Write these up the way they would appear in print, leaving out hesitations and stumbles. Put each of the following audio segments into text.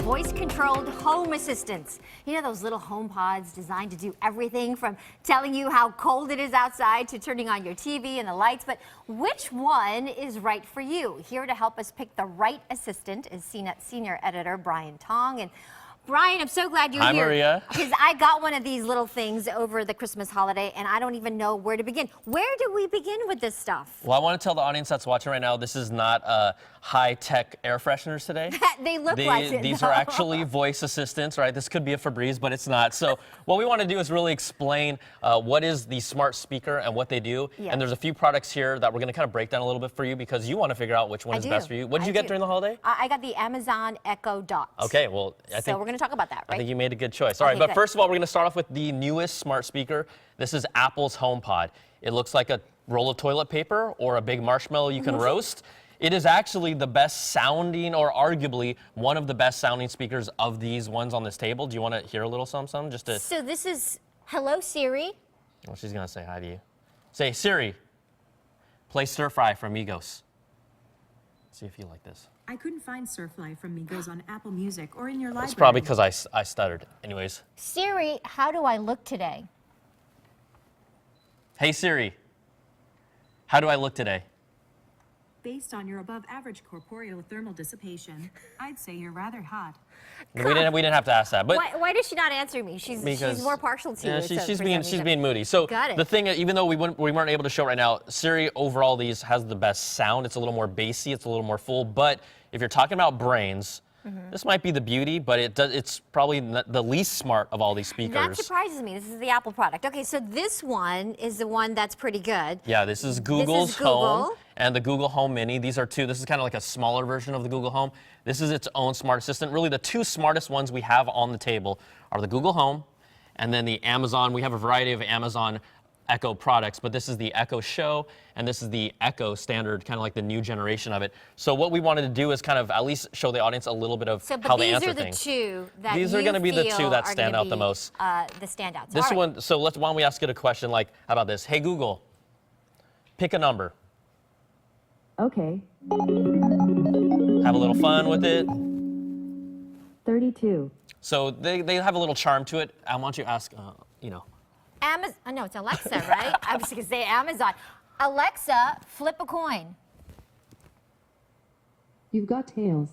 voice-controlled home assistants. You know those little home pods designed to do everything from telling you how cold it is outside to turning on your TV and the lights, but which one is right for you? Here to help us pick the right assistant is CNET senior editor Brian Tong. And Brian, I'm so glad you're here. Hi, Maria. Because I got one of these little things over the Christmas holiday, and I don't even know where to begin. Where do we begin with this stuff? Well, I want to tell the audience that's watching right now, this is not high-tech air fresheners today. They look like it. These are actually voice assistants, right? This could be a Febreze, but it's not. So what we want to do is really explain what is the smart speaker and what they do. Yeah. And there's a few products here that we're going to kind of break down a little bit for you because you want to figure out which one is best for you. What did you get during the holiday? I got the Amazon Echo Dot. Okay, well, I think we're going to talk about that, right? I think you made a good choice. All right, but first of all, we're going to start off with the newest smart speaker. This is Apple's HomePod. It looks like a roll of toilet paper or a big marshmallow you can roast. It is actually the best sounding, or arguably one of the best sounding speakers of these ones on this table. Do you want to hear a little something? Just to... So this is, hello Siri. Well, she's going to say hi to you. Say, Siri, play Stir Fry from Migos. See if you like this. I couldn't find Stir Fry from Migos on Apple Music or in your library. It's probably because I stuttered. Anyways. Siri, how do I look today? Hey Siri, how do I look today? Based on your above-average corporeal thermal dissipation, I'd say you're rather hot. We didn't have to ask that. But why does she not answer me? She's more partial to you. She's being moody. So the thing, even though we weren't able to show right now, Siri overall these has the best sound. It's a little more bassy. It's a little more full. But if you're talking about brains, this might be the beauty, but it's probably the least smart of all these speakers. That surprises me. This is the Apple product. Okay, so this one is the one that's pretty good. Yeah, this is Google's Home and the Google Home Mini. These are two. This is kind of like a smaller version of the Google Home. This is its own smart assistant. Really, the two smartest ones we have on the table are the Google Home and then the Amazon. We have a variety of Amazon Echo products, but this is the Echo Show, and this is the Echo Standard, kind of like the new generation of it. So what we wanted to do is kind of at least show the audience a little bit of how they answer things. These are the two that these are going to be the two that stand out the most. The standouts. This one. So why don't we ask it a question like, how about this? Hey Google, pick a number. Okay. Have a little fun with it. 32. So they have a little charm to it. I want you to ask, you know. Amazon, no, it's Alexa, right? I was going to say Amazon. Alexa, flip a coin. You've got tails.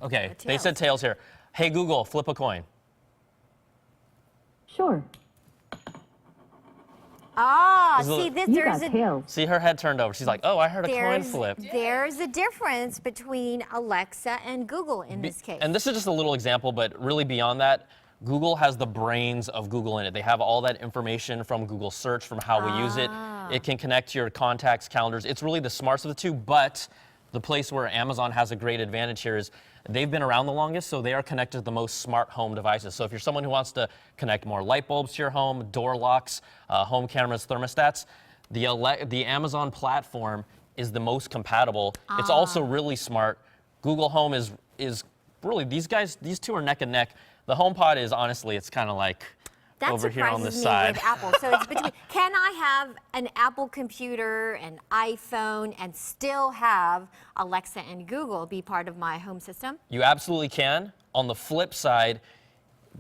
Okay, they said tails here. Hey Google, flip a coin. Sure. Ah, see, there's tails. See, her head turned over. She's like, oh, I heard a coin flip. There's a difference between Alexa and Google in this case. And this is just a little example, but really beyond that, Google has the brains of Google in it. They have all that information from Google Search, from how we use it. It can connect to your contacts, calendars. It's really the smartest of the two, but the place where Amazon has a great advantage here is they've been around the longest, so they are connected to the most smart home devices. So if you're someone who wants to connect more light bulbs to your home, door locks, home cameras, thermostats, the Amazon platform is the most compatible. It's also really smart. Google Home is really, these two are neck and neck. The HomePod is, honestly, it's kind of like over here on this side. With Apple. So it's between, can I have an Apple computer, an iPhone, and still have Alexa and Google be part of my home system? You absolutely can. On the flip side,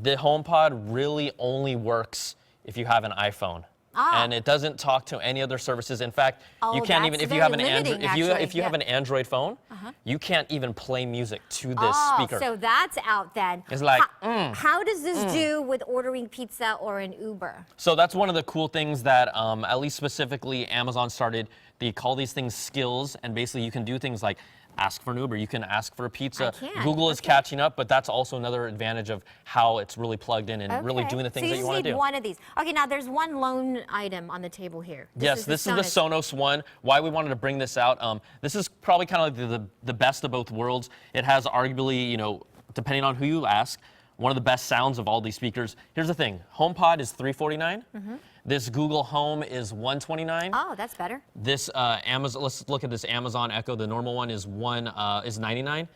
the HomePod really only works if you have an iPhone. And it doesn't talk to any other services. In fact, you can't even, if you have an Android, if you have an Android phone, you can't even play music to this speaker. So that's out then. It's like, how does this do with ordering pizza or an Uber? So that's one of the cool things that, at least specifically, Amazon started. They call these things skills, and basically you can do things like ask for an Uber, you can ask for a pizza. Google is catching up, but that's also another advantage of how it's really plugged in and really doing the things that you want to do. So you just need one of these. Okay, now there's one lone item on the table here. This is the Sonos One. Why we wanted to bring this out, this is probably kind of like the best of both worlds. It has arguably, you know, depending on who you ask, one of the best sounds of all these speakers. Here's the thing, HomePod is $349. This Google Home is $129. Oh, that's better. This Amazon, let's look at this Amazon Echo. The normal one is $99.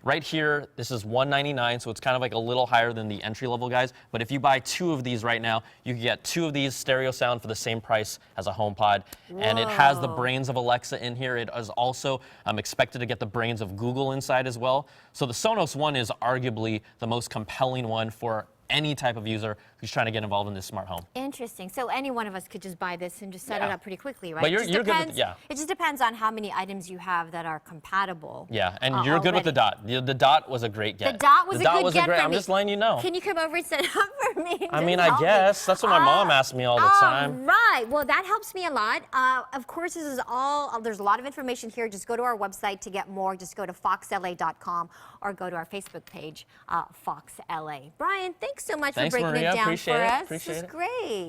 Right here, this is $199, so it's kind of like a little higher than the entry-level guys. But if you buy 2 of these right now, you can get 2 of these stereo sound for the same price as a HomePod. And it has the brains of Alexa in here. It is also expected to get the brains of Google inside as well. So the Sonos One is arguably the most compelling one for any type of user who's trying to get involved in this smart home. Interesting. So any one of us could just buy this and just set it up pretty quickly, right? But you're It just good with depends- yeah. It just depends on how many items you have that are compatible. Yeah, and you're good with the already. Dot. The Dot was a great get. The Dot was the a Dot good was get great. for I'm me. just letting you know. Can you come over and set it up for me? I mean, Just I help me. guess. That's what my mom asks me all the time. Right. Well, that helps me a lot. Of course, this is all, there's a lot of information here. Just go to our website to get more. Just go to foxla.com or go to our Facebook page, Fox LA. Brian, thanks so much Thanks, for breaking Maria. it down Appreciate for it. us. Appreciate This is it. great.